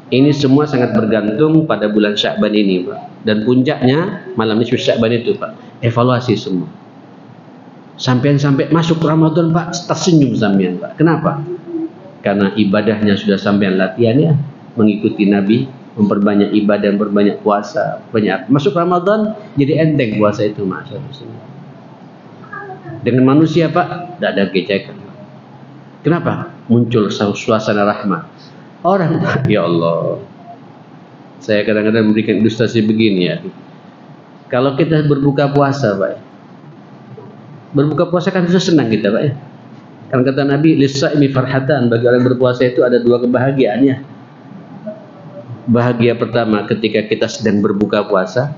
Ini semua sangat bergantung pada bulan Sya'ban ini, Pak. Dan puncaknya malam nisfu Sya'ban itu, Pak. Evaluasi semua. Sampai masuk Ramadan, Pak, tersenyum sampean, Pak. Kenapa? Karena ibadahnya sudah sampean latihannya, mengikuti Nabi, memperbanyak ibadah, memperbanyak puasa, banyak. Masuk Ramadan jadi enteng puasa itu, masyaallah. Dengan manusia, Pak, tidak ada gejekan. Kenapa? Muncul suasana rahmat. Orang, ya Allah, saya kadang-kadang memberikan ilustrasi begini ya. Kalau kita berbuka puasa, Pak, berbuka puasa kan susah senang kita, Pak ya. Kan kata Nabi, lis-shaimi farhatan, bagi orang berpuasa itu ada dua kebahagiaannya. Bahagia pertama ketika kita sedang berbuka puasa.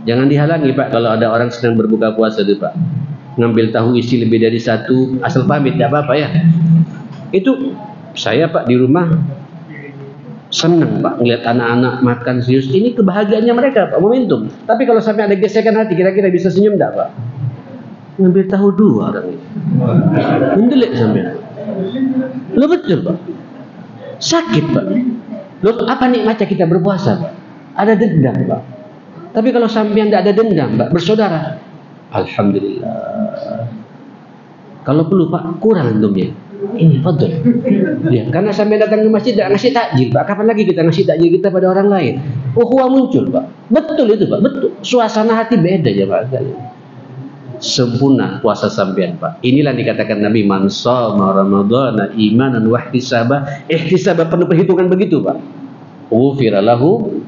Jangan dihalangi, Pak, kalau ada orang sedang berbuka puasa itu, Pak. Ngambil tahu isi lebih dari satu, asal pamit, tidak apa-apa ya. Itu saya, Pak, di rumah senang, Pak, ngeliat anak-anak makan serius. Ini kebahagiaannya mereka, Pak, momentum. Tapi kalau sampai ada gesekan hati, kira-kira bisa senyum enggak, Pak? Ngambil tahu dua orang ini. Mendelik sampai. Lo betul, Pak. Sakit, Pak. Lo apa nikmatnya kita berpuasa, Pak? Ada dendam, Pak. Tapi kalau sampai tidak ada dendam, Pak, bersaudara, alhamdulillah. Kalau perlu, Pak, kurang antumnya. Ini fadl. Ya, karena sampai datang ke masjid tidak ngasih takjil, Pak. Kapan lagi kita ngasih takjil kita pada orang lain? Ukhuwah muncul, Pak. Betul itu, Pak. Betul. Suasana hati beda ya, Pak. Sempurna puasa sampean, Pak. Inilah dikatakan Nabi, man shoma ramadhana imanan wa ihtisaba. Ihtisaba penuh perhitungan begitu, Pak. Ghufira lahu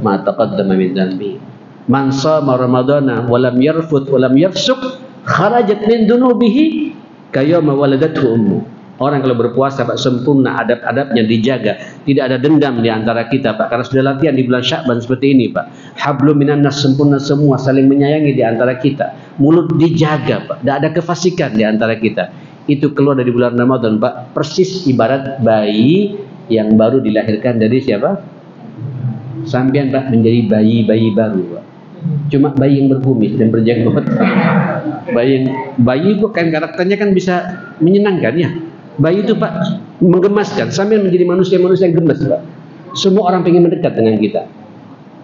ma taqaddama min dhanbi. Man shoma ramadhana wa lam yarfuth wa lam yafsuq kharajat min dunubihi kayama waladathu ummu. Orang kalau berpuasa, Pak, sempurna adab-adabnya dijaga, tidak ada dendam di antara kita, Pak, karena sudah latihan di bulan Sya'ban seperti ini, Pak. Hablum minan nas, sempurna semua, saling menyayangi di antara kita. Mulut dijaga, Pak, tidak ada kefasikan di antara kita. Itu keluar dari bulan Ramadan, Pak, persis ibarat bayi yang baru dilahirkan dari siapa? Sampean, Pak, menjadi bayi baru, Pak. Cuma bayi yang berkumis dan berjenggot. Bayi bukan karakternya kan bisa menyenangkan ya. Bayi itu, Pak, menggemaskan. Sambil menjadi manusia-manusia yang gemas, Pak. Semua orang ingin mendekat dengan kita.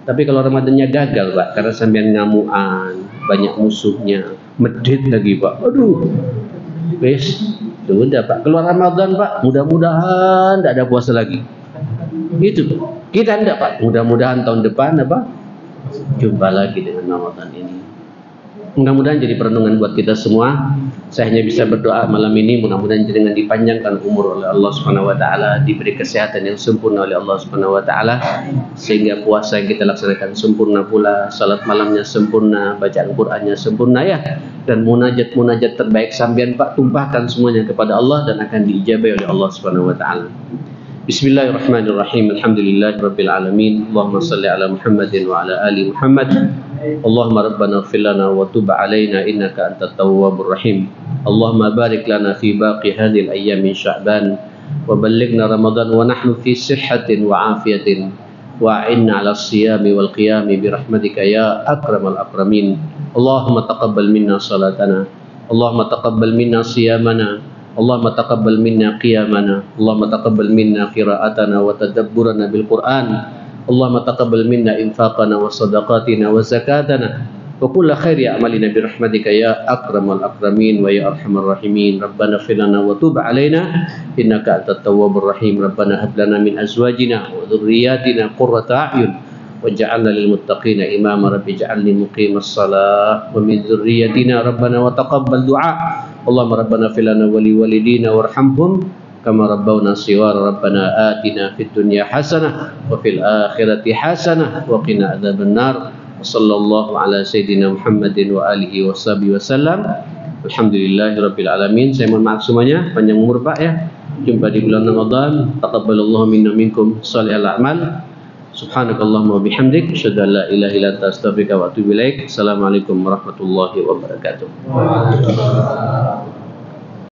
Tapi kalau Ramadannya gagal, Pak, karena sambil ngamuan, banyak musuhnya, medit lagi, Pak. Aduh, wes, sudah, Pak. Keluar Ramadan, Pak, mudah-mudahan tidak ada puasa lagi. Gitu, Pak. Kita tidak, Pak. Mudah-mudahan tahun depan apa? Jumpa lagi dengan Ramadan ini. Mudah-mudahan jadi perenungan buat kita semua. Saya hanya bisa berdoa malam ini, mudah-mudahan dengan dipanjangkan umur oleh Allah Subhanahu wa taala, diberi kesehatan yang sempurna oleh Allah Subhanahu wa taala, sehingga puasa yang kita laksanakan sempurna pula, salat malamnya sempurna, bacaan Qur'annya sempurna ya, dan munajat-munajat terbaik sampean, Pak, tumpahkan semuanya kepada Allah dan akan diijabahi oleh Allah Subhanahu wa taala. Bismillahirrahmanirrahim. Alhamdulillahirabbil alamin. Allahumma shalli ala Muhammadin wa ala ali Muhammad. Allahumma rabbana ighfir lana wa tub alaina innaka antat tawwabur rahim. Allahumma barik lana fi baqi hadhil ayyam min Sya'ban wa ballighna Ramadan wa nahnu fi sihhatin wa afiyatin wa a'inna 'ala as-siyami wal qiyami bi rahmatika ya akramal akramin. Allahumma taqabbal minna salatana. Allahumma taqabbal minna siyamana. Allahumma taqabbal minna qiyamana. Allahumma taqabbal minna qira'atana wa tadabburana bil Qur'an. Allahumma taqabbal minna infaqana wa sadaqatina wa zakatana. وكل خير أعمالنا برحمتك يا أكرم الأكرمين ويا أرحم الراحمين. ربنا اغفر لنا وتب علينا إنك أنت التواب الرحيم. ربنا هب لنا من أزواجنا وذرياتنا قرة أعين واجعلنا للمتقين إماما. رب اجعلني مقيم الصلاة ومن ذريتنا ربنا وتقبل دعاء. اللهم ربنا اغفر لنا ولوالدينا وارحمهم كما ربونا صغارا. ربنا آتنا في الدنيا حسنة وفي الآخرة حسنة وقنا عذاب النار. وصلى الله على سيدنا محمد وآله وصحبه وسلم. Alhamdulillahirabbil alamin. Saya mohon maaf semuanya, panjang umur Pak ya. Jumpa di bulan Ramadan. Taqabbalallahu minna minkum shalihal a'mal. Subhanakallahumma wa bihamdik asyhadu an la ilaha illa anta astaghfiruka wa atubu ilaik. Assalamualaikum warahmatullahi wabarakatuh.